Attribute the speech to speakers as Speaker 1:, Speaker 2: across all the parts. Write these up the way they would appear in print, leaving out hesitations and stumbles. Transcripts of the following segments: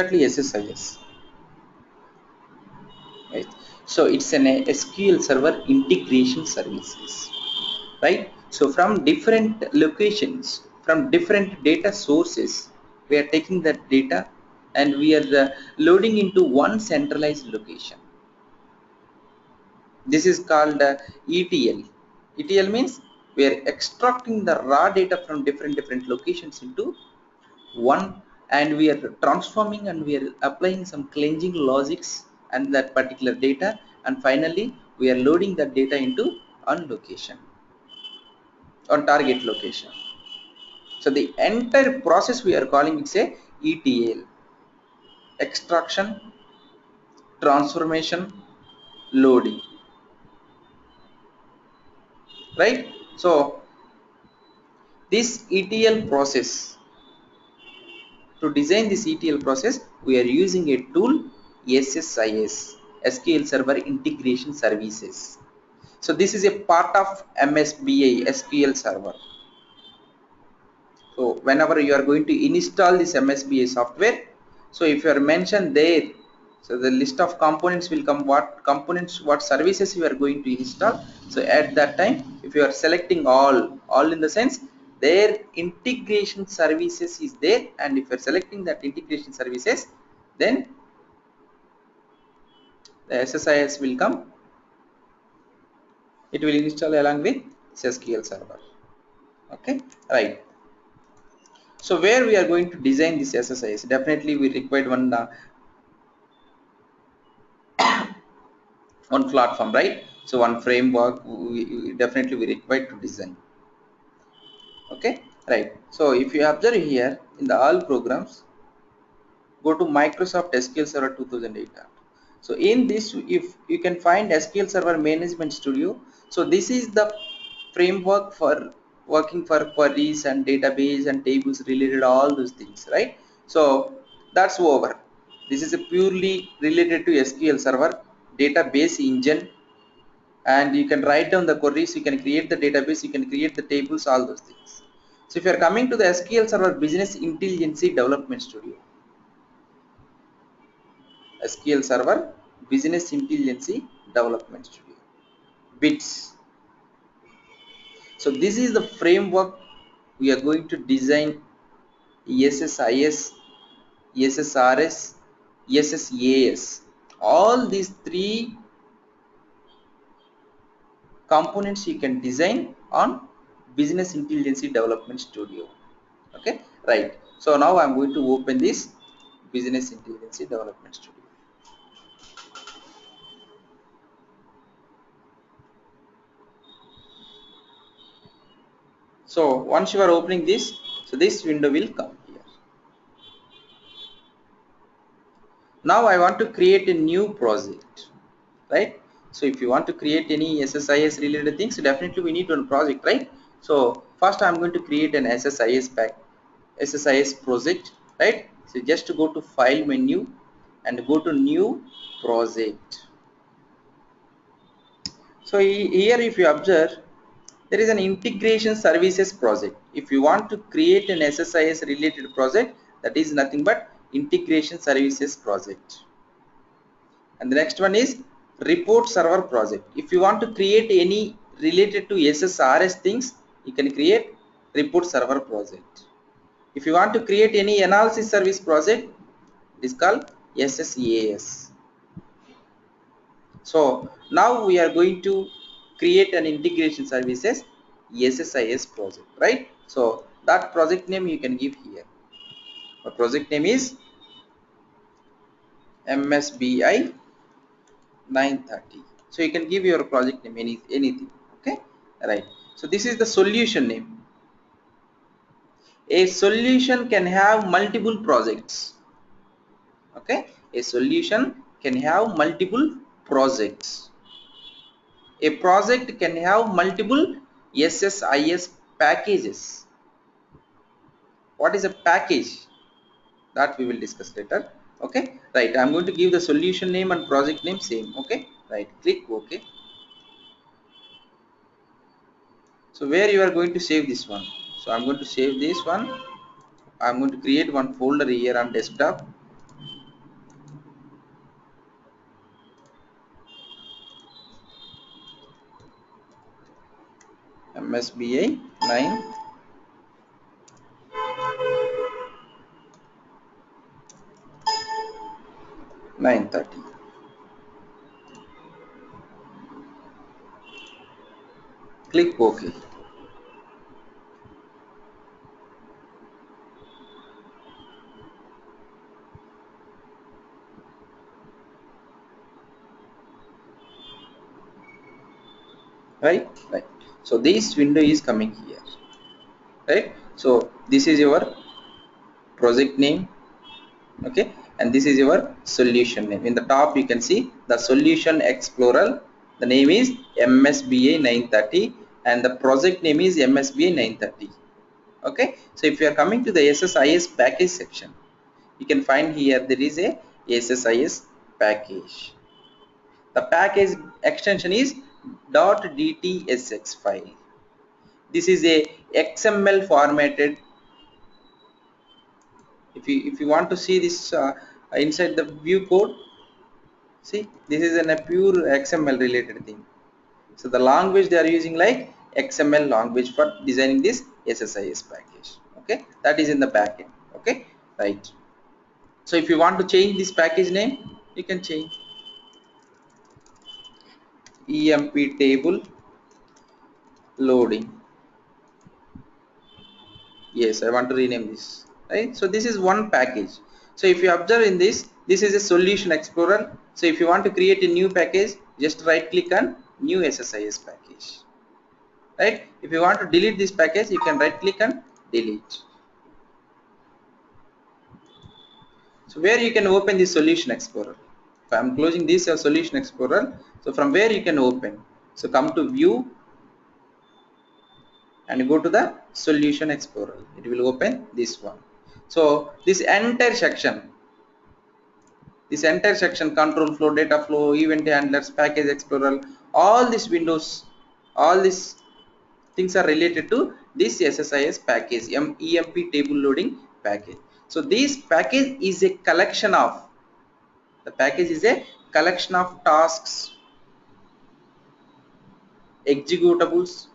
Speaker 1: exactly SSIS, right? So it's an SQL Server integration services, right? So from different locations, from different data sources, we are taking that data and we are loading into one centralized location. This is called ETL. ETL means we are extracting the raw data from different locations into one, and we are transforming and we are applying some cleansing logics and that particular data, and finally we are loading that data into on location, on target location. So the entire process we are calling it a ETL: extraction, transformation, loading, right? So this ETL process, to design this ETL process, we are using a tool, SSIS, SQL Server Integration Services. So this is a part of MSBI SQL Server. So whenever you are going to install this MSBI software, so if you are mentioned there, so the list of components will come, what components, what services you are going to install. So at that time, if you are selecting all in the sense, their integration services is there, and if you are selecting that integration services, then the SSIS will come. It will install along with SQL Server. Okay, right. So where we are going to design this SSIS, definitely we required one platform, right? So one framework definitely we required to design. Okay, right. So if you observe here in the all programs, go to Microsoft SQL Server 2008. So in this, if you can find SQL Server Management Studio, so this is the framework for working for queries and database and tables related all those things, right? So that's over. This is a purely related to SQL Server database engine, and you can write down the queries, you can create the database, you can create the tables, all those things. So if you are coming to the SQL Server Business Intelligence Development Studio, SQL Server Business Intelligence Development Studio, BITS. So this is the framework we are going to design SSIS, SSRS, SSAS. All these three components you can design on Business Intelligence Development Studio. Okay, right. So now I'm going to open this Business Intelligence Development Studio. So once you are opening this, so this window will come here. Now I want to create a new project, right? So if you want to create any SSIS related things, definitely we need one project, right? So first I'm going to create an SSIS project, right? So just to go to file menu and go to new project. So here if you observe, there is an integration services project. If you want to create an SSIS related project, that is nothing but integration services project. And the next one is report server project. If you want to create any related to SSRS things, you can create report server project. If you want to create any analysis service project, it is called SSAS. So now we are going to create an integration services SSIS project, right? So that project name you can give here. The project name is MSBI 930. So you can give your project name anything. Okay, right. So this is the solution name. A solution can have multiple projects. Okay, a solution can have multiple projects. A project can have multiple SSIS packages. What is a package? That we will discuss later. Okay, right. I'm going to give the solution name and project name same. Okay, right. Click OK. So where you are going to save this one? So I'm going to save this one. I'm going to create one folder here on desktop. MSBI 9 930. Click OK. Right. So this window is coming here. Right. So this is your project name. Okay, and this is your solution name. In the top you can see the solution explorer. The name is MSBA 930 and the project name is MSBA 930. Okay, so if you are coming to the SSIS package section, you can find here there is a SSIS package. The package extension is .dtsx file. This is a XML formatted. If you want to see this inside the view code, see this is a pure XML related thing. So the language they are using like XML language for designing this SSIS package. Okay, that is in the backend. Okay, right. So if you want to change this package name, you can change EMP table loading. Yes, I want to rename this. Right, so this is one package. So if you observe in this is a solution explorer. So if you want to create a new package, just right click on new SSIS package. Right, if you want to delete this package, you can right click and delete. So where you can open the solution explorer, if I am closing this solution explorer, so from where you can open, so come to view and go to the solution explorer, it will open this one. So this entire section control flow, data flow, event handlers, package explorer, all these windows, all these things are related to this SSIS package, EMP table loading package. So this package is a collection of, the package is a collection of tasks, executables,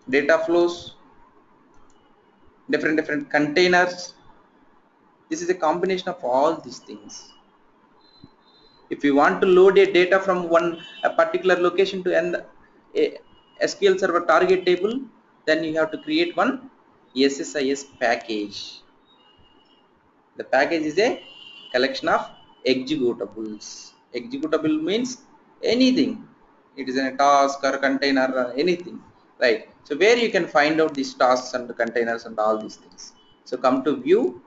Speaker 1: data flows, different containers. This is a combination of all these things. If you want to load a data from a particular location to a SQL Server target table, then you have to create one SSIS package. The package is a collection of executables. Executable means anything. It is a task or container or anything, right? So where you can find out these tasks and the containers and all these things. So come to view,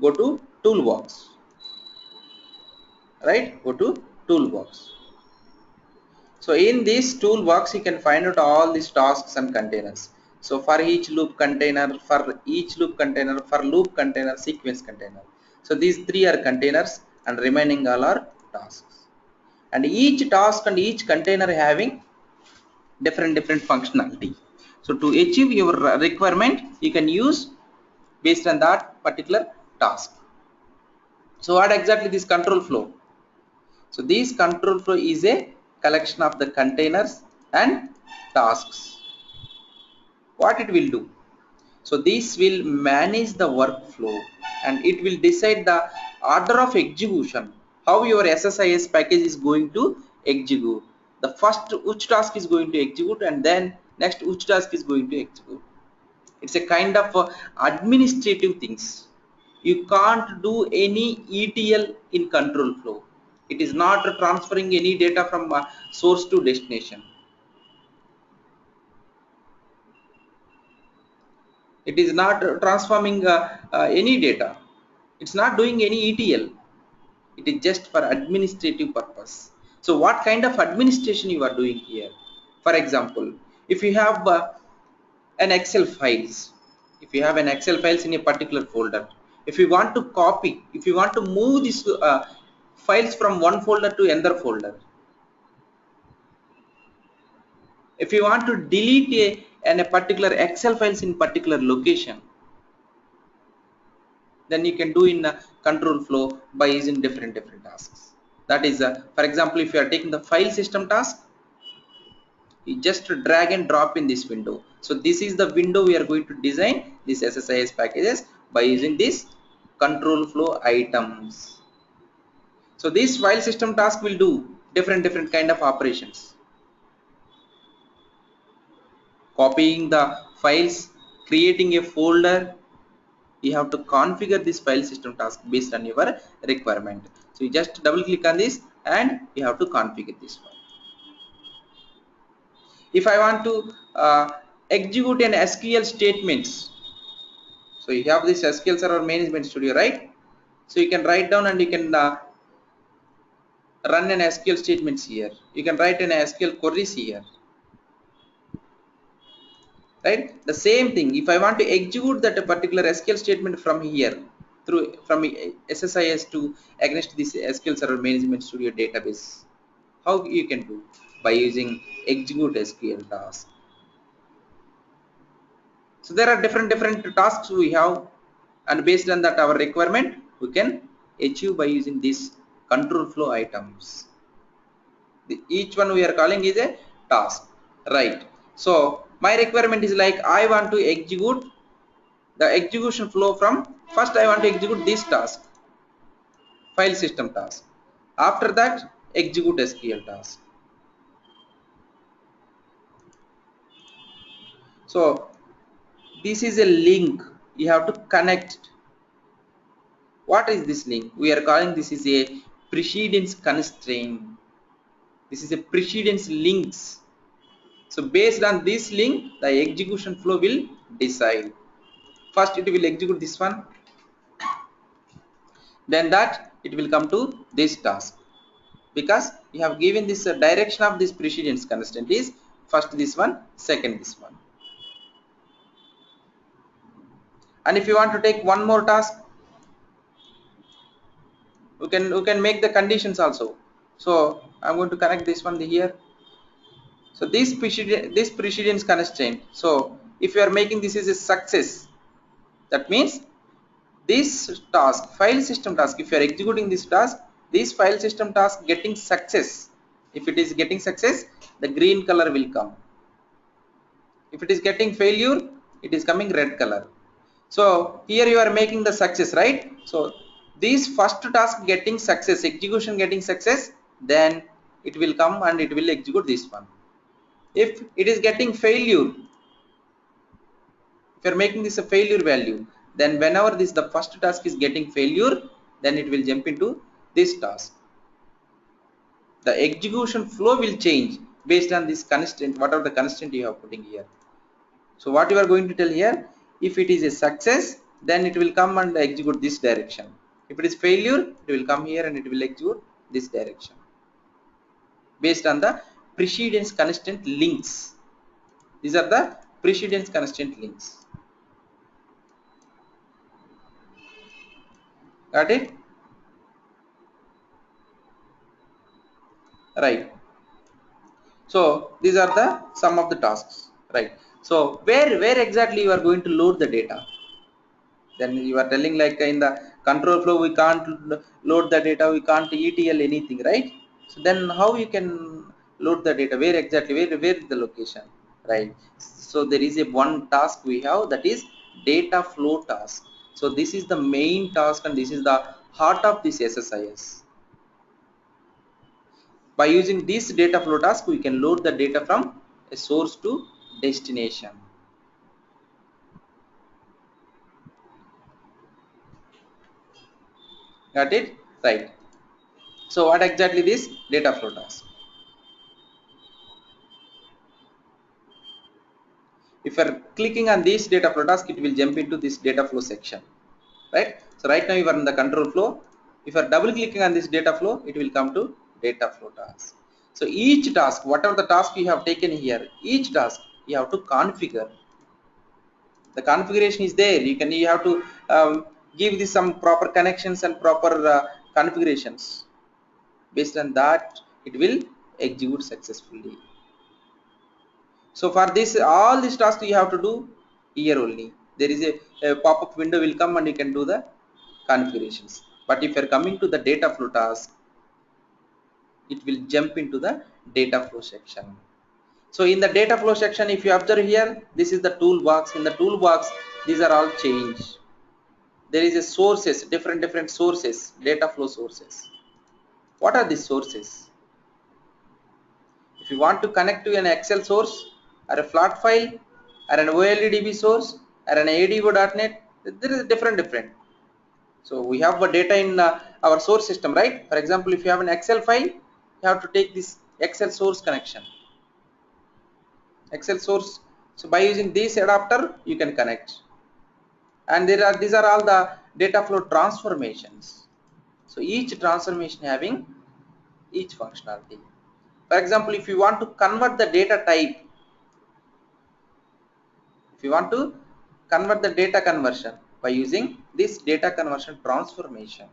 Speaker 1: go to toolbox, right? Go to toolbox. So in this toolbox, you can find out all these tasks and containers. So for each loop container, for loop container, sequence container. So these three are containers and remaining all are tasks. And each task and each container having different functionality. So to achieve your requirement, you can use based on that particular task. So what exactly this control flow? So this control flow is a collection of the containers and tasks. What it will do? So this will manage the workflow and it will decide the order of execution, how your SSIS package is going to execute. The first which task is going to execute and then next which task is going to execute. It's a kind of administrative things. You can't do any ETL in control flow. It is not transferring any data from source to destination. It is not transforming any data. It's not doing any ETL. It is just for administrative purpose. So what kind of administration you are doing here? For example, if you have an Excel files, if you have an Excel files in a particular folder, if you want to copy, if you want to move these files from one folder to another folder, if you want to delete a particular Excel files in particular location, then you can do in a control flow by using different tasks. That is, for example, if you are taking the file system task, you just drag and drop in this window. So this is the window we are going to design this SSIS packages by using this control flow items. So this file system task will do different kind of operations. Copying the files, creating a folder. You have to configure this file system task based on your requirement. So you just double click on this and you have to configure this one. If I want to execute an SQL statements, so you have this SQL Server Management Studio, right? So you can write down and you can run an SQL statements here. You can write an SQL queries here, right? The same thing, if I want to execute that particular SQL statement from here from SSIS to against this SQL Server Management Studio database, how you can do? By using execute SQL task. So there are different tasks we have, and based on that our requirement we can achieve by using these control flow items. Each one we are calling is a task, right? So my requirement is like I want to execute the execution flow from first. I want to execute this task, file system task. After that, execute SQL task. So this is a link you have to connect. What is this link? We are calling this is a precedence constraint. This is a precedence links. So based on this link, the execution flow will decide. First it will execute this one, then that it will come to this task, because you have given this direction of this precedence constraint is first this one, second this one. And if you want to take one more task, we can make the conditions also. So I'm going to connect this one here. So this precedence constraint, so if you are making this is a success, that means this task, file system task, if you are executing this task, this file system task getting success. If it is getting success, the green color will come. If it is getting failure, it is coming red color. So here you are making the success, right? So this first task getting success, execution getting success, then it will come and it will execute this one. If it is getting failure, if you are making this a failure value, then whenever this the first task is getting failure, then it will jump into this task. The execution flow will change based on this constraint, whatever the constraint you are putting here. So what you are going to tell here, if it is a success, then it will come and execute this direction. If it is failure, it will come here and it will execute this direction based on the precedence constraint links. These are the precedence constraint links. Got it? Right. So these are the some of the tasks, right? So where exactly you are going to load the data? Then you are telling like in the control flow we can't load the data, we can't ETL anything, right? So then how you can load the data? Where exactly? Where is the location, right? So there is a one task we have, that is data flow task. So this is the main task and this is the heart of this SSIS. By using this data flow task, we can load the data from a source to destination. Got it? Right. So what exactly this data flow task? If you are clicking on this data flow task, it will jump into this data flow section, right? So right now you are in the control flow. If you are double clicking on this data flow, it will come to data flow task. So each task, whatever the task you have taken here, each task you have to configure. The configuration is there. You have to give this some proper connections and proper configurations. Based on that, it will execute successfully. So for this, all these tasks you have to do here only. There is a pop-up window will come and you can do the configurations. But if you are coming to the data flow task, it will jump into the data flow section. So in the data flow section, if you observe here, this is the toolbox. In the toolbox, these are all changed. There is a sources, different sources, data flow sources. What are these sources? If you want to connect to an Excel source or a flat file or an OLEDB source or an ADO.NET, there is different. So we have a data in our source system, right? For example, if you have an Excel file, you have to take this Excel source connection. Excel source. So by using this adapter, you can connect. And these are all the data flow transformations. So each transformation having each functionality. For example, if you want to convert the data type, if you want to convert the data conversion by using this data conversion transformation.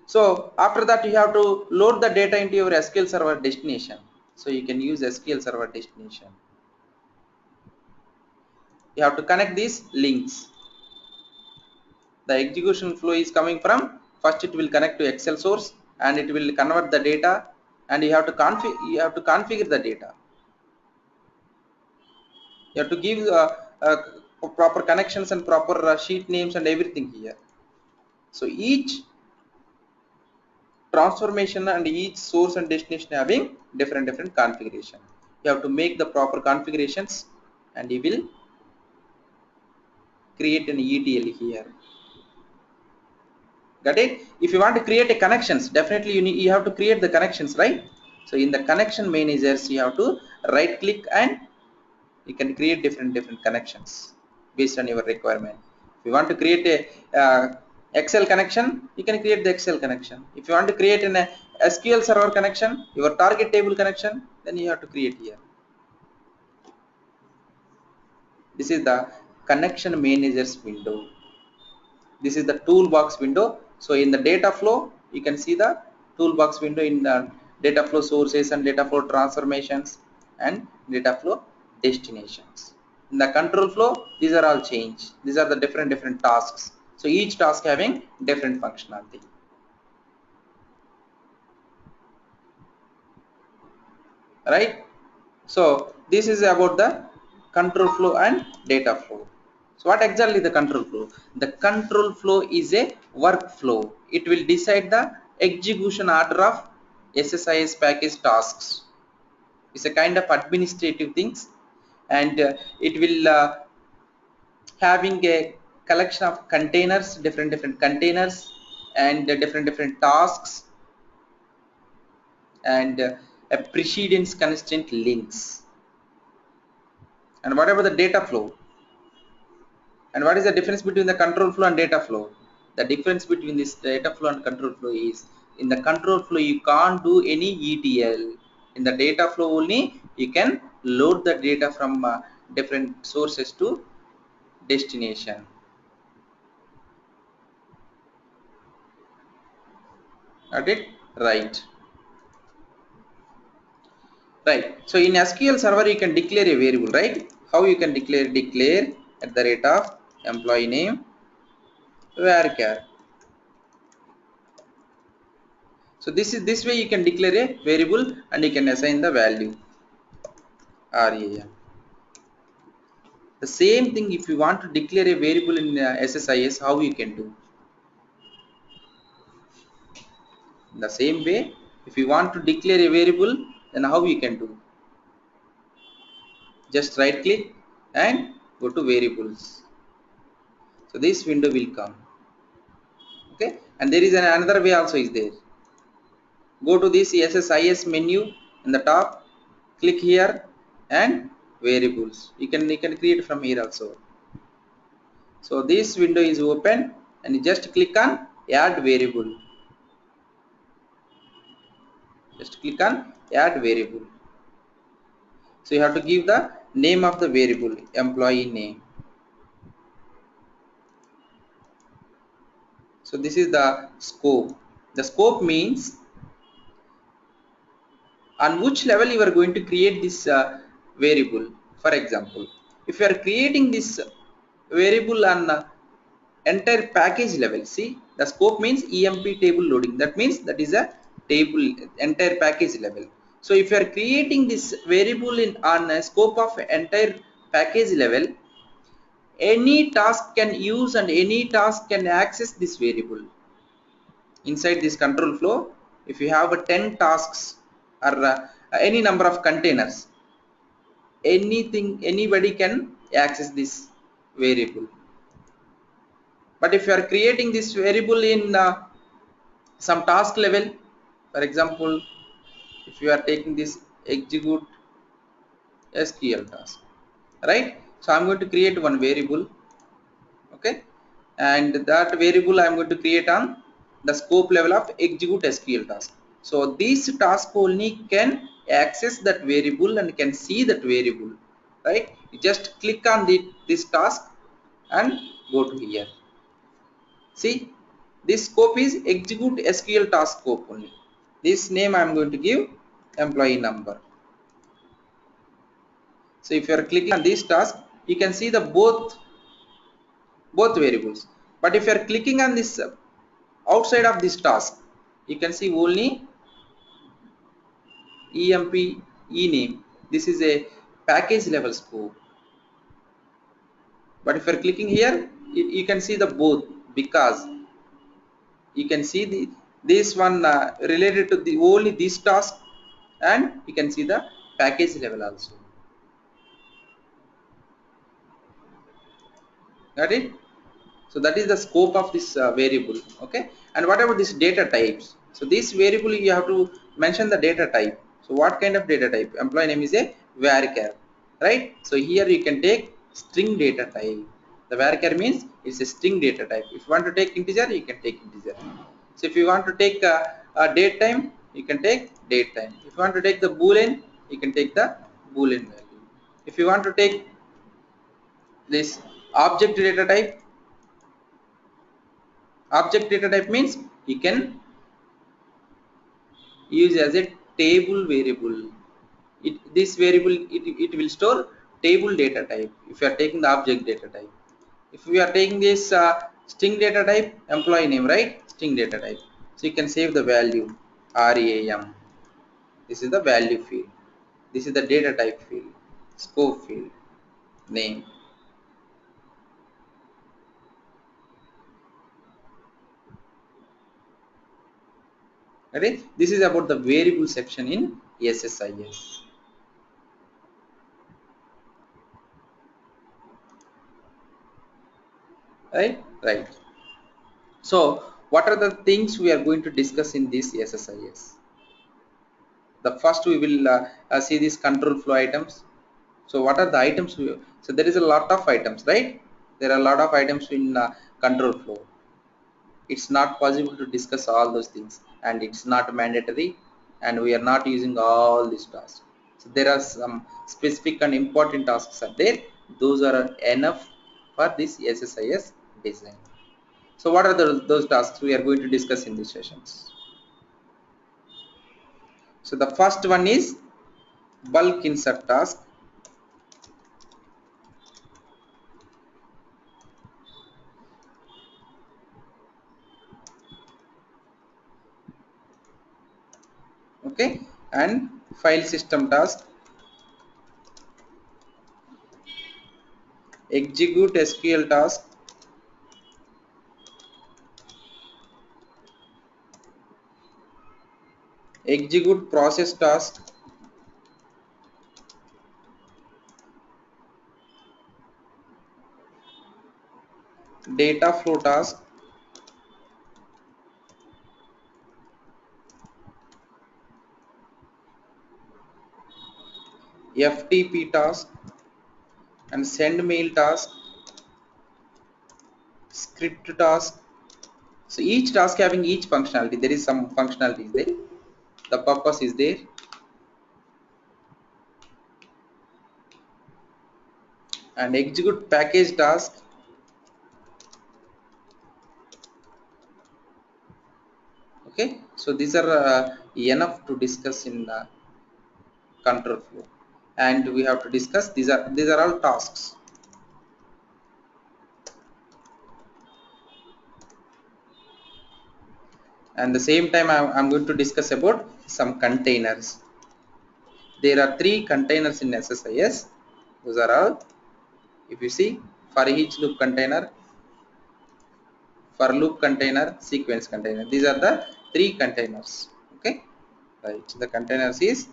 Speaker 1: So after that, you have to load the data into your SQL Server destination. So you can use SQL Server destination. You have to connect these links. The execution flow is coming from, first it will connect to Excel source and it will convert the data, and you have to configure the data. You have to give proper connections and proper sheet names and everything here. So each transformation and each source and destination having different configuration. You have to make the proper configurations and you will create an ETL here. Got it? If you want to create a connections, definitely you have to create the connections, right? So in the connection managers, you have to right click and you can create different connections based on your requirement. If you want to create a Excel connection, you can create the Excel connection. If you want to create an SQL Server connection, your target table connection, then you have to create here. This is the connection managers window. This is the toolbox window. So in the data flow, you can see the toolbox window in the data flow sources and data flow transformations and data flow destinations. In the control flow, these are all changed. These are the different tasks. So each task having different functionality. Right? So this is about the control flow and data flow. So what exactly the control flow? The control flow is a workflow. It will decide the execution order of SSIS package tasks. It's a kind of administrative things, and it will having a collection of containers, different containers, and different tasks, and a precedence constraint links. And whatever the data flow. And what is the difference between the control flow and data flow? The difference between this data flow and control flow is, in the control flow you can't do any ETL. In the data flow only you can load the data from different sources to destination. Got it? Right. Right. So in SQL Server you can declare a variable, right? How you can declare at the rate of employee name varchar. So this way you can declare a variable and you can assign the value RAM. The same thing, if you want to declare a variable in SSIS, how you can do? In the same way, if you want to declare a variable, then how you can do? Just right click and go to variables. So this window will come. Okay, and there is another way also is there. Go to this SSIS menu in the top, click here and variables. You can create from here also. So this window is open and you just click on add variable. Just click on add variable. So you have to give the name of the variable, employee name. So this is the scope. The scope means on which level you are going to create this variable. For example, if you are creating this variable on entire package level. See, the scope means emp table loading. That means that is a table entire package level. So if you are creating this variable in on a scope of entire package level, any task can use and any task can access this variable. Inside this control flow, if you have 10 tasks or any number of containers, anybody can access this variable. But if you are creating this variable in some task level, for example, if you are taking this execute SQL task, right? So I'm going to create one variable, okay, and that variable I'm going to create on the scope level of execute SQL task. So this task only can access that variable and can see that variable, right? You just click on this task and go to here. See, this scope is execute SQL task scope only. This name I'm going to give employee number. So if you are clicking on this task, you can see the both variables. But if you are clicking on this outside of this task, you can see only emp ename. This is a package level scope. But if you are clicking here, you can see the both, because you can see this one related to the only this task, and you can see the package level also. Got it? So that is the scope of this variable. Okay, and what about this data types? So this variable you have to mention the data type. So what kind of data type? Employee name is a varchar, right? So here you can take string data type. The varchar means it's a string data type. If you want to take integer, you can take integer. So if you want to take a date time, you can take date time. If you want to take the boolean, you can take the boolean value. If you want to take this object data type, object data type means you can use as a table variable. This variable it will store table data type if you are taking the object data type. If we are taking this string data type, employee name, right? String data type. So you can save the value RAM. This is the value field. This is the data type field, scope field, name. Okay, this is about the variable section in SSIS. Right. So what are the things we are going to discuss in this SSIS? The first we will see these control flow items. So what are the items? So there is a lot of items, right? There are a lot of items in control flow. It's not possible to discuss all those things, and it's not mandatory, and we are not using all these tasks. So there are some specific and important tasks are there. Those are enough for this SSIS design. So what are those tasks we are going to discuss in these sessions? So the first one is bulk insert task. Okay, and file system task, execute SQL task, execute process task, data flow task, FTP task, and send mail task, script task. So each task having each functionality. There is some functionality is there. The purpose is there. And execute package task. Okay, so these are enough to discuss in the control flow, and we have to discuss these are all tasks. And the same time I'm going to discuss about some containers. There are 3 containers in SSIS. Those are all, if you see, for each loop container, for loop container, sequence container. These are the 3 containers. Okay, right. The containers is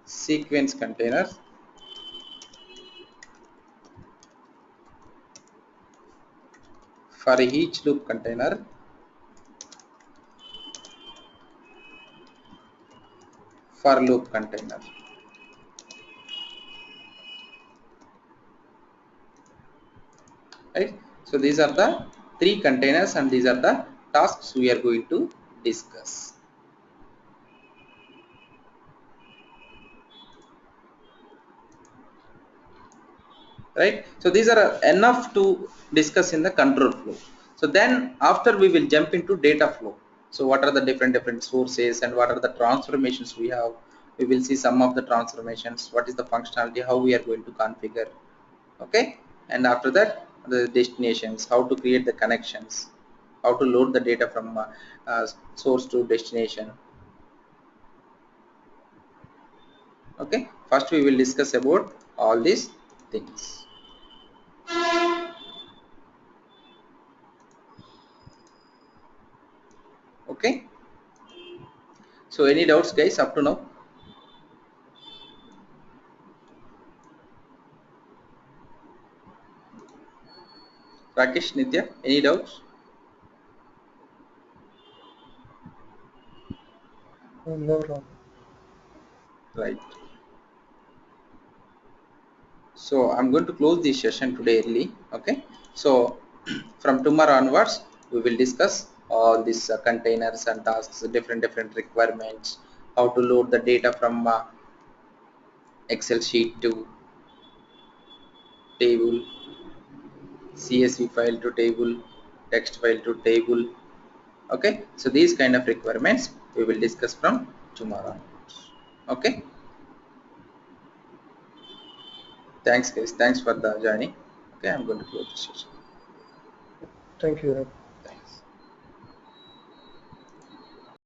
Speaker 1: sequence containers, for each loop container, for loop container. Right. So these are the 3 containers, and these are the tasks we are going to discuss. Right. So these are enough to discuss in the control flow. So then after we will jump into data flow. So what are the different sources and what are the transformations we have? We will see some of the transformations, what is the functionality, how we are going to configure. Okay, and after that, the destinations, how to create the connections, how to load the data from source to destination. Okay, first we will discuss about all these things. Okay, so any doubts guys up to now? Rakesh, Nitya, any doubts?
Speaker 2: No, no.
Speaker 1: Right. So I'm going to close this session today early. Okay. So from tomorrow onwards, we will discuss all these containers and tasks, different requirements, how to load the data from Excel sheet to table, CSV file to table, text file to table. Okay. So these kind of requirements we will discuss from tomorrow onwards. Okay. Thanks guys. Thanks for the journey. Okay. I'm going to close the session.
Speaker 2: Thank you.